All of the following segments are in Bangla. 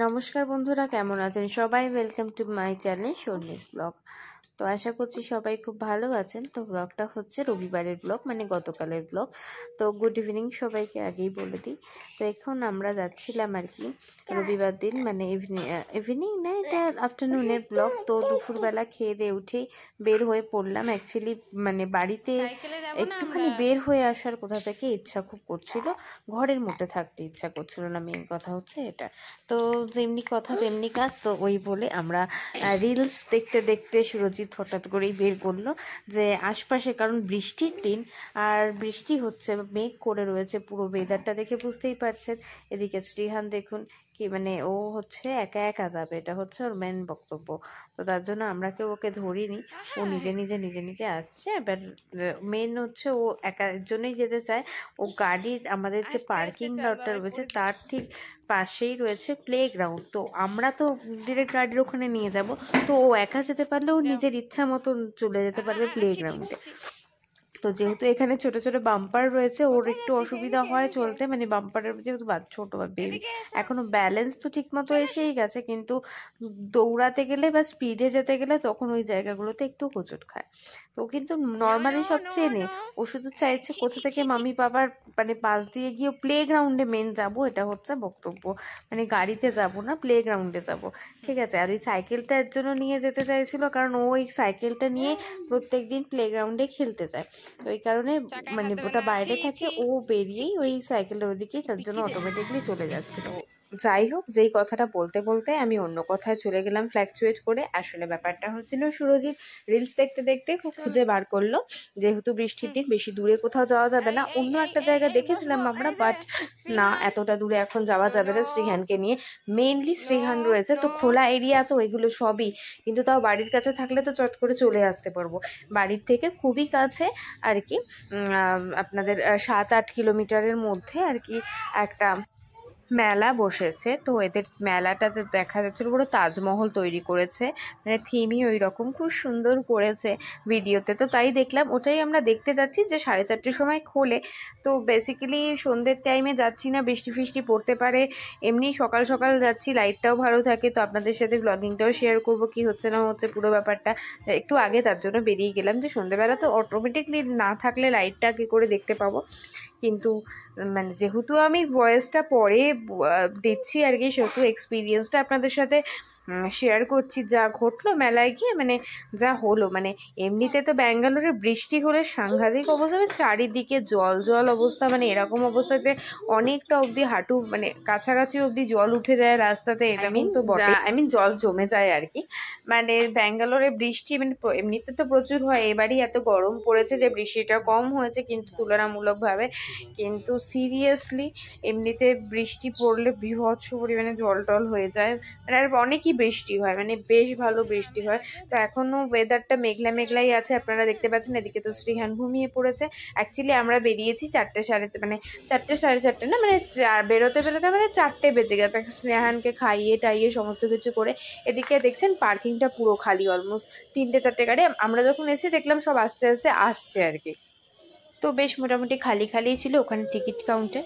নমস্কার বন্ধুরা, কেমন আছেন সবাই? Welcome to my channel Sharmi's blog. তো আশা করছি সবাই খুব ভালো আছেন। তো ব্লগটা হচ্ছে রবিবারের ব্লগ, মানে গতকালের ব্লগ। তো গুড ইভিনিং সবাইকে আগেই বলে দিই। তো এখন আমরা যাচ্ছিলাম আর কি রবিবার দিন, মানে ইভিনিং না, এটা আফটারনুনের ব্লগ। তো দুপুরবেলা খেয়ে দিয়ে উঠেই বের হয়ে পড়লাম। অ্যাকচুয়ালি মানে বাড়িতে একটুখানি বের হয়ে আসার কোথা থেকে ইচ্ছা খুব করছিল, ঘরের মধ্যে থাকতে ইচ্ছা করছিল না, মেন কথা হচ্ছে এটা। তো যেমনি কথা তেমনি কাজ, তো ওই বলে আমরা রিলস দেখতে দেখতে সুরজিৎ হঠাৎ করেই বের করলো যে আশপাশে, কারণ বৃষ্টির দিন আর বৃষ্টি হচ্ছে, মেঘ করে রয়েছে, পুরো ওয়েদারটা দেখে বুঝতেই পারছেন। এদিকে শ্রীহান দেখুন কি, মানে ও হচ্ছে একা একা যাবে, এটা হচ্ছে ওর মেন বক্তব্য। তো তার জন্য আমরা কেউ ওকে ধরিনি, ও নিজে নিজে নিজে নিজে আসছে। এবার মেন হচ্ছে ও একার জন্যই যেতে চায়। ও গাড়ির, আমাদের যে পার্কিং লটটা রয়েছে তার ঠিক পাশেই রয়েছে প্লে গ্রাউন্ড। তো আমরা তো ডিরেক্ট গাড়ির ওখানে নিয়ে যাব, তো ও একা যেতে পারলে ও নিজের ইচ্ছা মতন চলে যেতে পারবে প্লে গ্রাউন্ডে। তো যেহেতু এখানে ছোট ছোট বাম্পার রয়েছে, ওর একটু অসুবিধা হয় চলতে, মানে বাম্পারের যেহেতু ছোট বা বেবি, এখনো ব্যালেন্স তো ঠিক মতো এসেই গেছে, কিন্তু দৌড়াতে গেলে বা স্পিডে যেতে গেলে তখন ওই জায়গাগুলোতে একটু হোঁচট খায়। তো ও কিন্তু নর্মালি সব চেনে, ও শুধু চাইছে কোথা থেকে মামি বাবার মানে পাশ দিয়ে গিয়ে প্লে গ্রাউন্ডে মেন যাবো, এটা হচ্ছে বক্তব্য। মানে গাড়িতে যাব না, প্লে গ্রাউন্ডে যাব, ঠিক আছে। আর ওই সাইকেলটা এর জন্য নিয়ে যেতে চাইছিল, কারণ ও ওই সাইকেলটা নিয়ে প্রত্যেক দিন প্লে গ্রাউন্ডে খেলতে যায়। ওই কারণে মানে ওটা বাইরে থাকে, ও বেরিয়েই ওই সাইকেলের ওদিকেই তার জন্য অটোমেটিকলি চলে যাচ্ছিল। যাই হোক, যেই কথাটা বলতে বলতে আমি অন্য কথায় চলে গেলাম ফ্ল্যাকচুয়েট করে। আসলে ব্যাপারটা হচ্ছিল, সুরজিৎ রিলস দেখতে দেখতে খুব খুঁজে বার করলো, যেহেতু বৃষ্টির দিন বেশি দূরে কোথাও যাওয়া যাবে না। অন্য একটা জায়গা দেখেছিলাম আমরা, বাট না, এতটা দূরে এখন যাওয়া যাবে না শ্রীহানকে নিয়ে। মেইনলি শ্রীহান রয়েছে তো, খোলা এরিয়া তো এগুলো সবই, কিন্তু তাও বাড়ির কাছে থাকলে তো চট করে চলে আসতে পারবো। বাড়ির থেকে খুবই কাছে আর কি, আপনাদের 7-8 কিলোমিটারের মধ্যে আর কি একটা মেলা বসেছে। তো এদের মেলাটাতে দেখা যাচ্ছিল পুরো তাজমহল তৈরি করেছে, মানে থিমই ওই রকম, খুব সুন্দর করেছে ভিডিওতে। তো তাই দেখলাম, ওটাই আমরা দেখতে যাচ্ছি, যে 4:30 সময় খোলে। তো বেসিক্যালি সন্ধ্যের টাইমে যাচ্ছি না, বৃষ্টি ফিষ্টি পড়তে পারে, এমনি সকাল সকাল যাচ্ছি, লাইটটাও ভালো থাকে। তো আপনাদের সাথে ব্লগিংটাও শেয়ার করব কি হচ্ছে না হচ্ছে পুরো ব্যাপারটা একটু আগে, তার জন্য বেরিয়ে গেলাম, যে সন্ধ্যেবেলা তো অটোমেটিকলি না থাকলে লাইটটা কী করে দেখতে পাবো। কিন্তু মানে যেহেতু আমি ভয়েসটা পরে দিচ্ছি আর কি, সেহেতু এক্সপিরিয়েন্সটা আপনাদের সাথে শেয়ার করছি, যা ঘটলো মেলায় গিয়ে, মানে যা হলো। মানে এমনিতে তো ব্যাঙ্গালোরে বৃষ্টি হলে সাংঘাতিক অবস্থা, মানে চারিদিকে জল জল অবস্থা, মানে এরকম অবস্থা যে অনেকটা অবধি হাঁটু, মানে কাছাকাছি অবধি জল উঠে যায় রাস্তাতে, এরকম তো বটে, জল জমে যায় আর কি। মানে ব্যাঙ্গালোরে বৃষ্টি মানে এমনিতে তো প্রচুর হয়, এবারই এত গরম পড়েছে যে বৃষ্টিটা কম হয়েছে কিন্তু তুলনামূলকভাবে। কিন্তু সিরিয়াসলি এমনিতে বৃষ্টি পড়লে বীভৎস পরিমাণে জল টল হয়ে যায়, মানে আর অনেকই বৃষ্টি হয়, মানে বেশ ভালো বৃষ্টি হয়। তো এখনও ওয়েদারটা মেঘলা মেঘলাই আছে, আপনারা দেখতে পাচ্ছেন। এদিকে তো শ্রীহান ঘুমিয়ে পড়েছে। অ্যাকচুয়ালি আমরা বেরিয়েছি 4:30, মানে 4:30 না, মানে বেরোতে বেরোতে আমাদের 4টে বেজে গেছে, শ্রীহানকে খাইয়ে টাইয়ে সমস্ত কিছু করে। এদিকে দেখছেন পার্কিংটা পুরো খালি, অলমোস্ট 3-4টে গাড়ি। আমরা যখন এসে দেখলাম সব আস্তে আস্তে আসছে আর কি। তো বেশ মোটামুটি খালি খালিই ছিল। ওখানে টিকিট কাউন্টে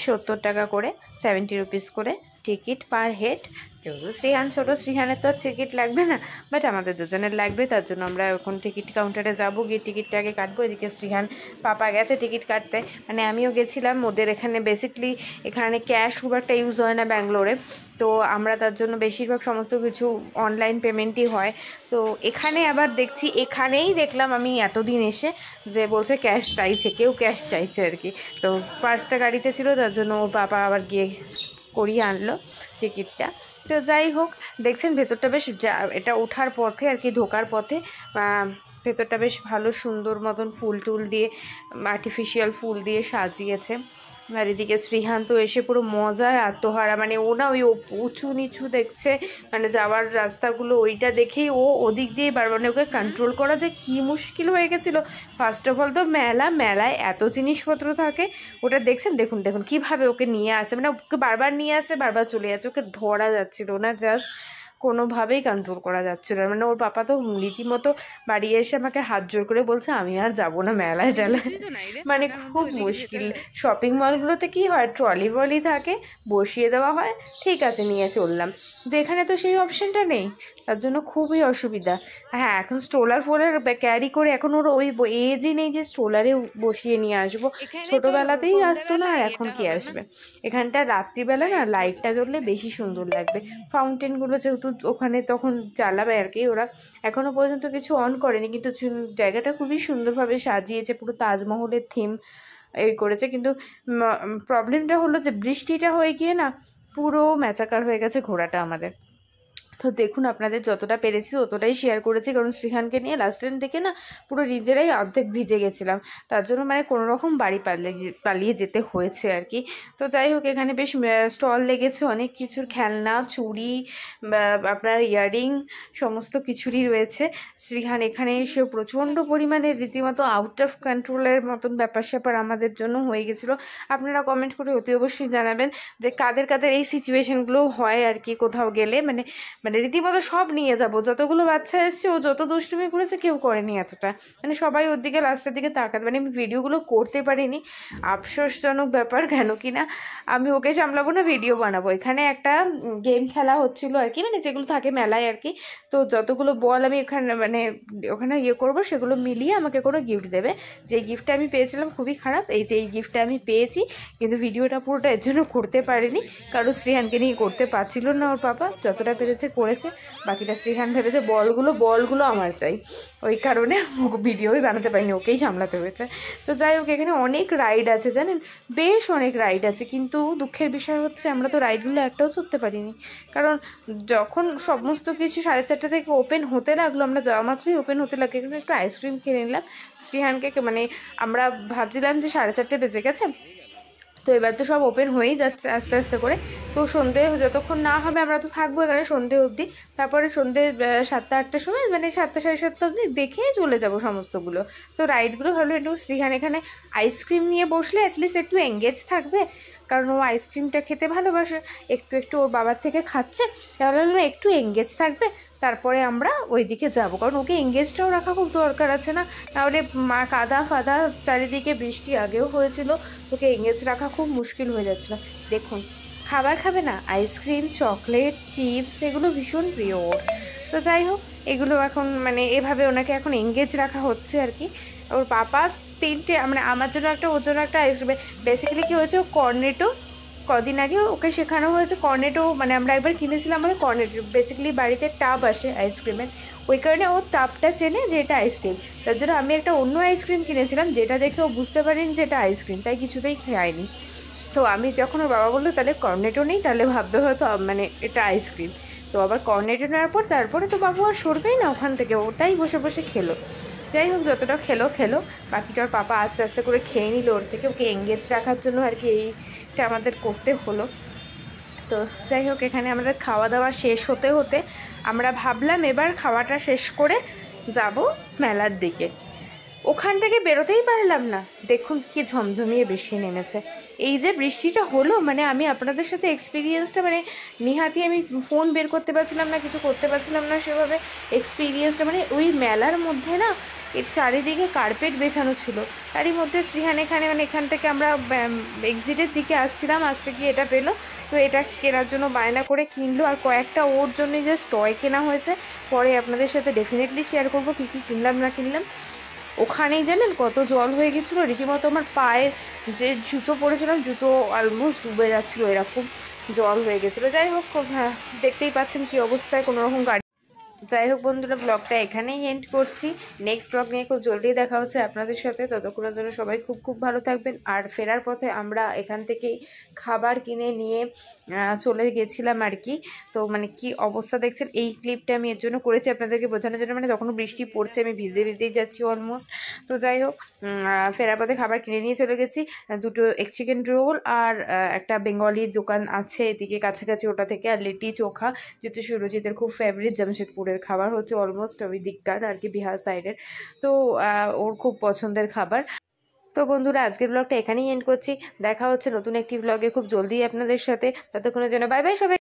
70 টাকা করে, 70 রুপিস করে টিকিট পার হেড। যেহেতু শ্রীহান ছোটো, শ্রীহানের তো আর টিকিট লাগবে না, বাট আমাদের দুজনের লাগবে, তার জন্য আমরা এখন টিকিট কাউন্টারে যাবো, গিয়ে টিকিটটা আগে কাটবো। এদিকে শ্রীহান পাপা গেছে টিকিট কাটতে, মানে আমিও গেছিলাম। ওদের এখানে বেসিকলি এখানে ক্যাশ খুব একটা ইউজ হয় না ব্যাঙ্গালোরে, তো আমরা তার জন্য বেশিরভাগ সমস্ত কিছু অনলাইন পেমেন্টই হয়। তো এখানে আবার দেখছি, এখানেই দেখলাম আমি এতদিন এসে, যে বলছে ক্যাশ চাইছে, কেউ ক্যাশ চাইছে আর কি। তো পার্সটা গাড়িতে ছিল, তার জন্য ও পাপা আবার গিয়ে করিয়ে আনলো টিকিটটা। তো যাই হোক, দেখছেন ভেতরটা বেশ, এটা ওঠার পথে আর কি, ঢোকার পথে ভেতরটা বেশ ভালো সুন্দর মতন ফুল টুল দিয়ে, আর্টিফিশিয়াল ফুল দিয়ে সাজিয়েছে। আর এদিকে শ্রীহান তো এসে পুরো মজায় আত্মহারা, মানে ও না ওই উঁচু নিচু দেখছে, মানে যাওয়ার রাস্তাগুলো, ওইটা দেখেই ও ওদিক দিয়ে বারবার, মানে ওকে কন্ট্রোল করা যে কী মুশকিল হয়ে গেছিলো। ফার্স্ট অফ অল তো মেলায় এত জিনিসপত্র থাকে, ওটা দেখছেন, দেখুন দেখুন কীভাবে ওকে নিয়ে আসে, মানে ওকে বারবার নিয়ে আসে, বারবার চলে যাচ্ছে, ওকে ধরা যাচ্ছিল না, জাস্ট কোনোভাবেই কন্ট্রোল করা যাচ্ছিল না। মানে ওর পাপা তো রীতিমতো বাড়ি এসে আমাকে হাত জোর করে বলছে আমি আর যাবো না মেলায় টেলায়। মানে খুব মুশকিল। শপিং মলগুলোতে কি হয়, ট্রলি বলি থাকে, বসিয়ে দেওয়া হয়, ঠিক আছে নিয়ে চললাম। তো এখানে তো সেই অপশনটা নেই, তার জন্য খুবই অসুবিধা। হ্যাঁ, এখন স্ট্রোলার ফোলার ক্যারি করে এখন ওর ওই এজই নেই যে স্ট্রোলারে বসিয়ে নিয়ে আসবো। ছোটবেলাতেই আসতো না, আর এখন কি আসবে। এখানটা রাত্রিবেলা না লাইটটা জ্বললে বেশি সুন্দর লাগবে। ফাউন্টেনগুলো যেহেতু ওখানে তখন জ্বালাবে আর কি, ওরা এখনো পর্যন্ত কিছু অন করেনি, কিন্তু জায়গাটা খুবই সুন্দরভাবে সাজিয়েছে, পুরো তাজমহলের থিম এই করেছে। কিন্তু প্রবলেমটা হলো যে বৃষ্টিটা হয়ে গিয়ে না পুরো ম্যাচাকার হয়ে গেছে ঘোড়াটা আমাদের। তো দেখুন, আপনাদের যতটা পেরেছি ততটাই শেয়ার করেছি, কারণ শ্রীহানকে নিয়ে লাস্ট টাইম থেকে না পুরো নিজেরাই অর্ধেক ভিজে গেছিলাম, তার জন্য মানে কোনো রকম বাড়ি পালিয়ে যেতে হয়েছে আর কি। তো যাই হোক, এখানে বেশ স্টল লেগেছে অনেক কিছুর, খেলনা, চুড়ি, আপনার ইয়াররিং, সমস্ত কিছুরই রয়েছে। শ্রীহান এখানে এসে প্রচণ্ড পরিমাণে রীতিমতো আউট অফ কন্ট্রোলের মতন ব্যাপার স্যাপার আমাদের জন্য হয়ে গেছিলো। আপনারা কমেন্ট করে অতি অবশ্যই জানাবেন যে কাদের কাদের এই সিচুয়েশানগুলো হয় আর কি কোথাও গেলে। মানে রীতিমতো সব নিয়ে যাব, যতগুলো বাচ্চা এসছে ও যত দুষ্টুমি করেছে কেউ করেনি এতটা, মানে সবাই ওর দিকে লাস্টের দিকে তাকাতে, মানে আমি ভিডিওগুলো করতে পারিনি, আফসোসজনক ব্যাপার। কেন কি না আমি ওকে সামলাবো না, ভিডিও বানাবো। এখানে একটা গেম খেলা হচ্ছিল আর কি, মানে যেগুলো থাকে মেলায় আর কি। তো যতগুলো বল আমি ওখানে ইয়ে করবো, সেগুলো মিলিয়ে আমাকে কোনো গিফট দেবে। যে গিফটটা আমি পেয়েছিলাম খুবই খারাপ, এই যে এই গিফটটা আমি পেয়েছি, কিন্তু ভিডিওটা পুরোটা এর জন্য করতে পারিনি, কারণ শ্রীহানকে নিয়ে করতে পারছিল না ওর পাপা, যতটা পেরেছে করেছে, বাকিটা শ্রীহান ভেবেছে বলগুলো আমার চাই, ওই কারণে ভিডিওই বানাতে পারিনি, ওকেই সামলাতে হয়েছে। তো যাই হোক, এখানে অনেক রাইড আছে জানেন, বেশ অনেক রাইড আছে, কিন্তু দুঃখের বিষয় হচ্ছে আমরা তো রাইডগুলো একটাও চড়তে পারিনি, কারণ যখন সমস্ত কিছু 4:30 থেকে ওপেন হতে লাগলো, আমরা যাওয়া মাত্রই ওপেন হতে লাগলো, কিন্তু একটু আইসক্রিম কিনে নিলাম শ্রীহানকে, মানে আমরা ভাবছিলাম যে 4:30 বেজে গেছে, তো এবার তো সব ওপেন হয়েই যাচ্ছে আস্তে আস্তে করে। তো সন্ধে যতক্ষণ না হবে আমরা তো থাকবো এখানে সন্ধে অবধি, তারপরে সন্ধে 7টা-8টার সময়, মানে 7টা সাড়ে 7টা অবধি দেখে চলে যাব সমস্তগুলো। তো রাইডগুলো ভালো, একটু শ্রীহান এখানে আইসক্রিম নিয়ে বসলে অ্যাটলিস্ট একটু এঙ্গেজ থাকবে, কারণ ও আইসক্রিমটা খেতে ভালোবাসে, একটু একটু ওর বাবার থেকে খাচ্ছে, তাহলে একটু এঙ্গেজ থাকবে, তারপরে আমরা ওই দিকে যাবো, কারণ ওকে এঙ্গেজটাও রাখা খুব দরকার আছে না, তাহলে কাদা ফাদা চারিদিকে, বৃষ্টি আগেও হয়েছিল, ওকে এঙ্গেজ রাখা খুব মুশকিল হয়ে যাচ্ছিল। দেখুন, খাবার খাবে না, আইসক্রিম, চকলেট, চিপস, এগুলো ভীষণ প্রিয় ওর। তো যাই হোক, এগুলো এখন মানে এভাবে ওনাকে এখন এঙ্গেজ রাখা হচ্ছে আর কি। ওর পাপা 3টে, মানে আমার জন্য একটা, ওর জন্য একটা আইসক্রিম, বেসিক্যালি কী হয়েছে, ও কর্নেটো কদিন আগে ওকে শেখানো হয়েছে, কর্নেটো মানে আমরা একবার কিনেছিলাম, মানে কর্নেটো বেসিক্যালি বাড়িতে টাব আসে আইসক্রিমের, ওই কারণে ও টাবটা চেনে যে এটা আইসক্রিম, তার জন্য আমি একটা অন্য আইসক্রিম কিনেছিলাম, যেটা দেখে ও বুঝতে পারিনি যে এটা আইসক্রিম, তাই কিছুতেই খায়নি। তো আমি যখন ওর বাবা বললো তাহলে কর্নেটো নেই, তাহলে ভাববে হয়তো মানে এটা আইসক্রিম, তো আবার কর্নেটো নেওয়ার পর তারপরে তো বাবু আর সরবেই না ওখান থেকে, ওটাই বসে বসে খেলো। যাই হোক, যতটা খেলো, বাকিটার পাপা আস্তে আস্তে করে খেয়ে নিল ওর থেকে, ওকে এঙ্গেজ রাখার জন্য আর কি এইটা আমাদের করতে হলো। তো যাই হোক, এখানে আমাদের খাওয়া দাওয়া শেষ হতে হতে আমরা ভাবলাম এবার খাওয়াটা শেষ করে যাব মেলার দিকে। ওখান থেকে বেরোতেই পারলাম না, দেখুন কি ঝমঝমিয়ে বৃষ্টি নেমেছে। এই যে বৃষ্টিটা হলো, মানে আমি আপনাদের সাথে এক্সপিরিয়েন্সটা, মানে নিহাতি আমি ফোন বের করতে পারছিলাম না, কিছু করতে পারছিলাম না সেভাবে এক্সপিরিয়েন্সটা, মানে ওই মেলার মধ্যে না এর চারিদিকে কার্পেট বেছানো ছিল, তারই মধ্যে শ্রীহান এখানে, মানে এখান থেকে আমরা এক্সিটের দিকে আসছিলাম, আসতে গিয়ে এটা পেলো, তো এটা কেনার জন্য বায়না করে কিনলো, আর কয়েকটা ওর জন্যই যে টয় কেনা হয়েছে, পরে আপনাদের সাথে ডেফিনেটলি শেয়ার করবো কী কী কিনলাম না কিনলাম। ওখানেই জানেন কত জল হয়ে গেছিলো, রীতিমতো আমার পায়ের যে জুতো পরেছিলাম, জুতো অলমোস্ট ডুবে যাচ্ছিলো, এরকম জল হয়ে গেছিলো। যাই হোক, হ্যাঁ দেখতেই পাচ্ছেন কী অবস্থায়, কোনো রকম গাড়ি। যাই হোক বন্ধুরা, ব্লগটা এখানেই এন্ড করছি, নেক্সট ব্লগ নিয়ে খুব জলদি দেখা হচ্ছে আপনাদের সাথে, ততক্ষণের জন্য সবাই খুব খুব ভালো থাকবেন। আর ফেরার পথে আমরা এখান থেকেই খাবার কিনে নিয়ে চলে গেছিলাম আর কি। তো মানে কি অবস্থা দেখছেন, এই ক্লিপটা আমি এর জন্য করেছি আপনাদেরকে বোঝানোর জন্য, মানে তখনও বৃষ্টি পড়ছে, আমি ভিজতেই যাচ্ছি অলমোস্ট। তো যাই হোক, ফেরার পথে খাবার কিনে নিয়ে চলে গেছি, 2টো এগ চিকেন রোল, আর একটা বেঙ্গলি দোকান আছে এদিকে কাছাকাছি, ওটা থেকে, আর লিটি চোখা, যেহেতু সুরজিতের খুব ফেভারিট, জামশেদপুরের খাবার হচ্ছে অলমোস্ট ওই দিককার আর কি, বিহার সাইডের, তো ওর খুব পছন্দের খাবার। তো বন্ধুরা, আজকের ব্লগটা এখানেই এন্ড করছি, দেখা হচ্ছে নতুন একটি ব্লগে খুব জলদি আপনাদের সাথে, ততক্ষণের জন্য বাই বাই সবাই।